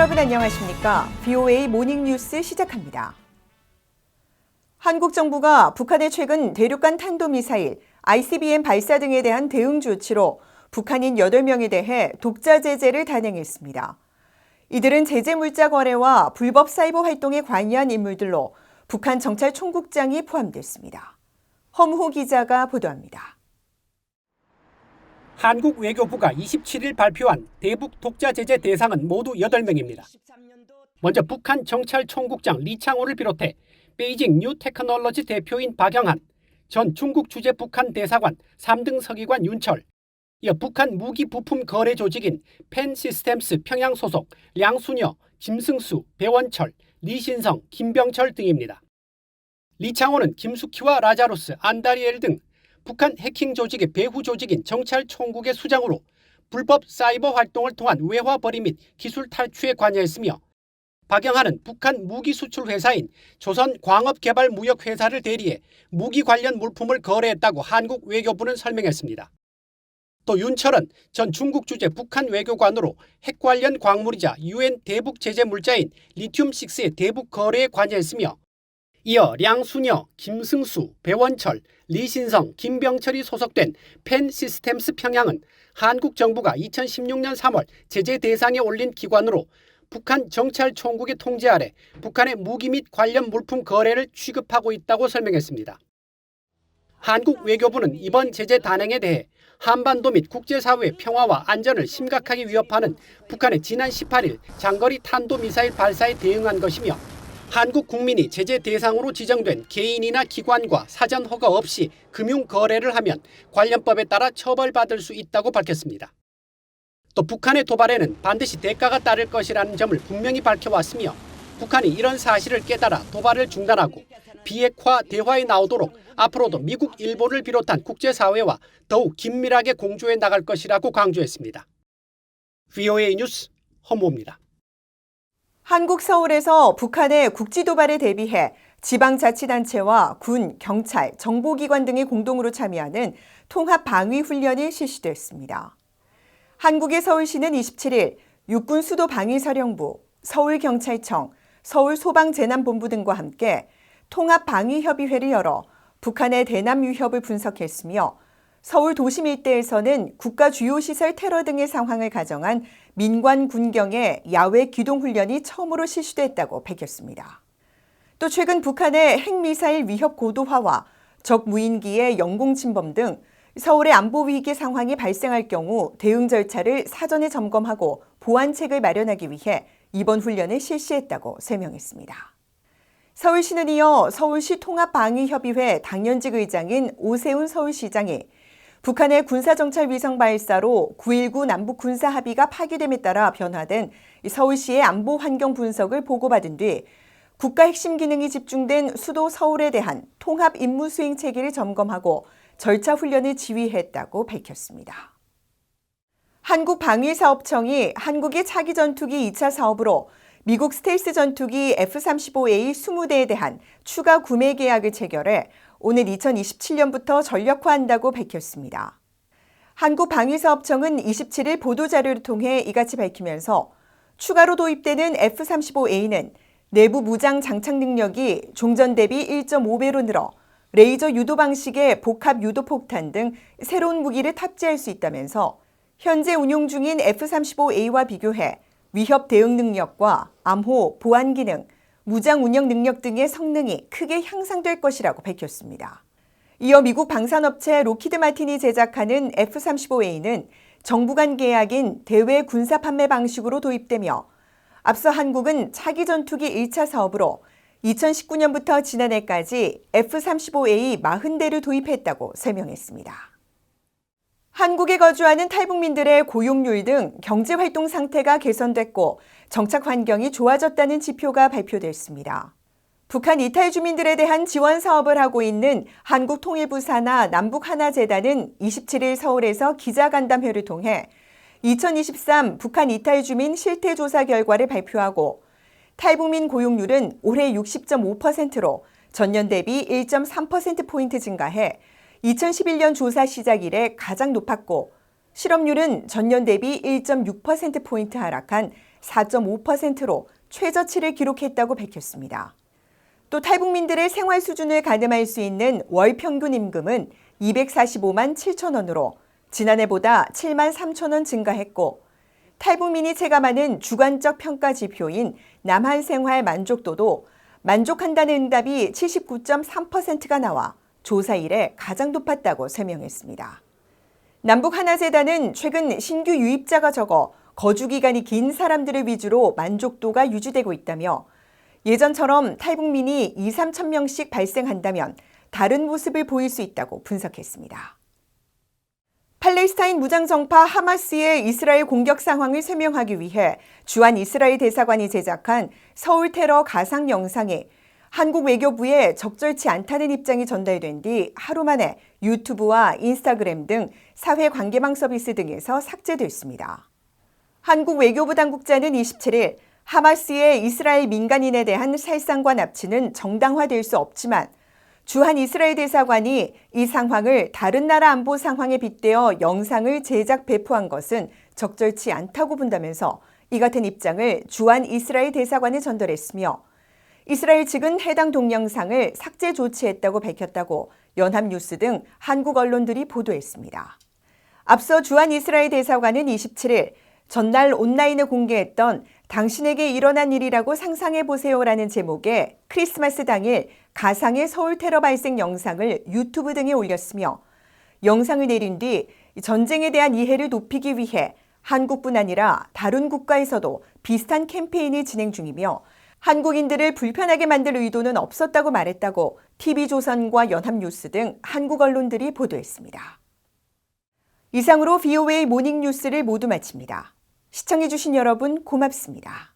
여러분 안녕하십니까? VOA 모닝뉴스 시작합니다. 한국 정부가 북한의 최근 대륙간 탄도미사일 ICBM 발사 등에 대한 대응 조치로 북한인 8명에 대해 독자 제재를 단행했습니다. 이들은 제재 물자 거래와 불법 사이버 활동에 관여한 인물들로 북한 정찰 총국장이 포함됐습니다. 허무호 기자가 보도합니다. 한국 외교부가 27일 발표한 대북 독자 제재 대상은 모두 8명입니다. 먼저 북한 정찰 총국장 리창호를 비롯해 베이징 뉴 테크놀로지 대표인 박영한, 전 중국 주재 북한 대사관 3등 서기관 윤철, 이어 북한 무기 부품 거래 조직인 펜 시스템스 평양 소속 량순여, 김승수, 배원철, 리신성, 김병철 등입니다. 리창호는 김숙희와 라자루스, 안다리엘 등 북한 해킹 조직의 배후 조직인 정찰 총국의 수장으로 불법 사이버 활동을 통한 외화 벌이 및 기술 탈취에 관여했으며, 박영한은 북한 무기 수출 회사인 조선광업개발무역회사를 대리해 무기 관련 물품을 거래했다고 한국 외교부는 설명했습니다. 또 윤철은 전 중국 주재 북한 외교관으로 핵 관련 광물이자 UN 대북 제재 물자인 리튬6의 대북 거래에 관여했으며, 이어 량순여, 김승수, 배원철, 리신성, 김병철이 소속된 펜 시스템스 평양은 한국 정부가 2016년 3월 제재 대상에 올린 기관으로 북한 정찰 총국의 통제 아래 북한의 무기 및 관련 물품 거래를 취급하고 있다고 설명했습니다. 한국 외교부는 이번 제재 단행에 대해 한반도 및 국제사회의 평화와 안전을 심각하게 위협하는 북한의 지난 18일 장거리 탄도미사일 발사에 대응한 것이며, 한국 국민이 제재 대상으로 지정된 개인이나 기관과 사전 허가 없이 금융 거래를 하면 관련법에 따라 처벌받을 수 있다고 밝혔습니다. 또 북한의 도발에는 반드시 대가가 따를 것이라는 점을 분명히 밝혀왔으며, 북한이 이런 사실을 깨달아 도발을 중단하고 비핵화 대화에 나오도록 앞으로도 미국, 일본을 비롯한 국제사회와 더욱 긴밀하게 공조해 나갈 것이라고 강조했습니다. VOA 뉴스 허무호입니다. 한국 서울에서 북한의 국지 도발에 대비해 지방자치단체와 군, 경찰, 정보기관 등이 공동으로 참여하는 통합방위훈련이 실시됐습니다. 한국의 서울시는 27일 육군 수도방위사령부, 서울경찰청, 서울소방재난본부 등과 함께 통합방위협의회를 열어 북한의 대남 위협을 분석했으며, 서울 도심 일대에서는 국가 주요 시설 테러 등의 상황을 가정한 민관 군경의 야외 기동훈련이 처음으로 실시됐다고 밝혔습니다. 또 최근 북한의 핵미사일 위협 고도화와 적 무인기의 영공침범 등 서울의 안보 위기 상황이 발생할 경우 대응 절차를 사전에 점검하고 보완책을 마련하기 위해 이번 훈련을 실시했다고 설명했습니다. 서울시는 이어 서울시 통합방위협의회 당연직 의장인 오세훈 서울시장이 북한의 군사정찰 위성 발사로 9.19 남북 군사 합의가 파기됨에 따라 변화된 서울시의 안보 환경 분석을 보고받은 뒤 국가 핵심 기능이 집중된 수도 서울에 대한 통합 임무 수행 체계를 점검하고 절차 훈련을 지휘했다고 밝혔습니다. 한국방위사업청이 한국의 차기 전투기 2차 사업으로 미국 스텔스 전투기 F-35A 20대에 대한 추가 구매 계약을 체결해 오늘 2027년부터 전력화한다고 밝혔습니다. 한국방위사업청은 27일 보도자료를 통해 이같이 밝히면서 추가로 도입되는 F-35A는 내부 무장 장착 능력이 종전 대비 1.5배로 늘어 레이저 유도 방식의 복합 유도 폭탄 등 새로운 무기를 탑재할 수 있다면서 현재 운용 중인 F-35A와 비교해 위협 대응 능력과 암호, 보안 기능, 무장 운영 능력 등의 성능이 크게 향상될 것이라고 밝혔습니다. 이어 미국 방산업체 로키드 마틴이 제작하는 F-35A는 정부 간 계약인 대외 군사 판매 방식으로 도입되며, 앞서 한국은 차기 전투기 1차 사업으로 2019년부터 지난해까지 F-35A 40대를 도입했다고 설명했습니다. 한국에 거주하는 탈북민들의 고용률 등 경제활동 상태가 개선됐고 정착 환경이 좋아졌다는 지표가 발표됐습니다. 북한 이탈 주민들에 대한 지원 사업을 하고 있는 한국통일부 산하 남북하나재단은 27일 서울에서 기자간담회를 통해 2023 북한 이탈 주민 실태조사 결과를 발표하고, 탈북민 고용률은 올해 60.5%로 전년 대비 1.3%포인트 증가해 2011년 조사 시작 이래 가장 높았고, 실업률은 전년 대비 1.6%포인트 하락한 4.5%로 최저치를 기록했다고 밝혔습니다. 또 탈북민들의 생활 수준을 가늠할 수 있는 월 평균 임금은 245만 7천 원으로 지난해보다 7만 3천 원 증가했고 탈북민이 체감하는 주관적 평가 지표인 남한 생활 만족도도 만족한다는 응답이 79.3%가 나와 조사 이래 가장 높았다고 설명했습니다. 남북하나재단은 최근 신규 유입자가 적어 거주 기간이 긴 사람들을 위주로 만족도가 유지되고 있다며 예전처럼 탈북민이 2, 3천 명씩 발생한다면 다른 모습을 보일 수 있다고 분석했습니다. 팔레스타인 무장정파 하마스의 이스라엘 공격 상황을 설명하기 위해 주한 이스라엘 대사관이 제작한 서울 테러 가상 영상이 한국 외교부에 적절치 않다는 입장이 전달된 뒤 하루 만에 유튜브와 인스타그램 등 사회 관계망 서비스 등에서 삭제됐습니다. 한국 외교부 당국자는 27일 하마스의 이스라엘 민간인에 대한 살상과 납치는 정당화될 수 없지만 주한 이스라엘 대사관이 이 상황을 다른 나라 안보 상황에 빗대어 영상을 제작 배포한 것은 적절치 않다고 본다면서 이 같은 입장을 주한 이스라엘 대사관에 전달했으며 이스라엘 측은 해당 동영상을 삭제 조치했다고 밝혔다고 연합뉴스 등 한국 언론들이 보도했습니다. 앞서 주한 이스라엘 대사관은 27일 전날 온라인에 공개했던 당신에게 일어난 일이라고 상상해보세요라는 제목의 크리스마스 당일 가상의 서울 테러 발생 영상을 유튜브 등에 올렸으며 영상을 내린 뒤 전쟁에 대한 이해를 높이기 위해 한국뿐 아니라 다른 국가에서도 비슷한 캠페인이 진행 중이며 한국인들을 불편하게 만들 의도는 없었다고 말했다고 TV조선과 연합뉴스 등 한국 언론들이 보도했습니다. 이상으로 VOA 모닝뉴스를 모두 마칩니다. 시청해주신 여러분 고맙습니다.